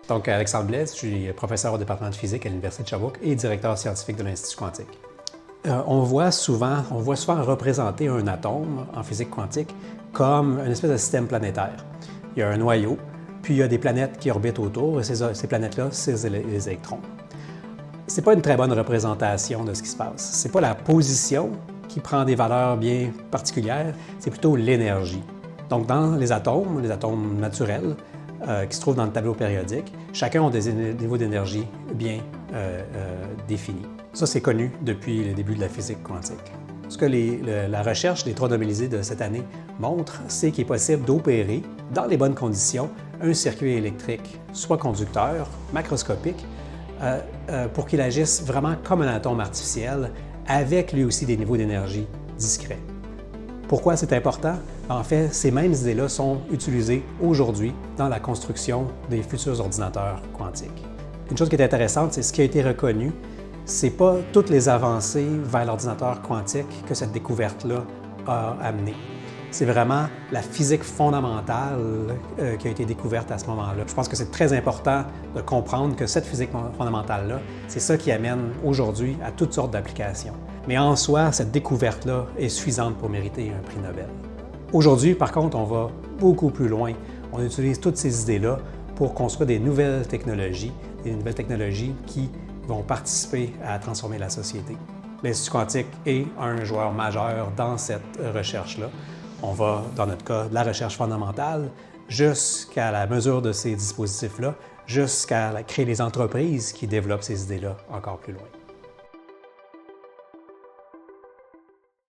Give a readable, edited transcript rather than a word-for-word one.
Donc, Alexandre Blaise, je suis professeur au département de physique à l'Université de Sherbrooke et directeur scientifique de l'Institut quantique. On voit souvent représenter un atome en physique quantique comme une espèce de système planétaire. Il y a un noyau, puis il y a des planètes qui orbitent autour, et ces planètes-là, c'est les électrons. Ce n'est pas une très bonne représentation de ce qui se passe. Ce n'est pas la position qui prend des valeurs bien particulières, c'est plutôt l'énergie. Donc, dans les atomes naturels, qui se trouvent dans le tableau périodique, chacun a des niveaux d'énergie bien définis. Ça, c'est connu depuis le début de la physique quantique. Ce que la recherche des 3D modélisés de cette année montre, c'est qu'il est possible d'opérer, dans les bonnes conditions, un circuit électrique, soit conducteur, macroscopique, pour qu'il agisse vraiment comme un atome artificiel, avec lui aussi des niveaux d'énergie discrets. Pourquoi c'est important? En fait, ces mêmes idées-là sont utilisées aujourd'hui dans la construction des futurs ordinateurs quantiques. Une chose qui est intéressante, c'est ce qui a été reconnu, c'est pas toutes les avancées vers l'ordinateur quantique que cette découverte-là a amené. C'est vraiment la physique fondamentale qui a été découverte à ce moment-là. Je pense que c'est très important de comprendre que cette physique fondamentale-là, c'est ça qui amène aujourd'hui à toutes sortes d'applications. Mais en soi, cette découverte-là est suffisante pour mériter un prix Nobel. Aujourd'hui, par contre, on va beaucoup plus loin. On utilise toutes ces idées-là pour construire des nouvelles technologies qui vont participer à transformer la société. L'Institut quantique est un joueur majeur dans cette recherche-là. On va, dans notre cas, de la recherche fondamentale jusqu'à la mesure de ces dispositifs-là, jusqu'à créer les entreprises qui développent ces idées-là encore plus loin.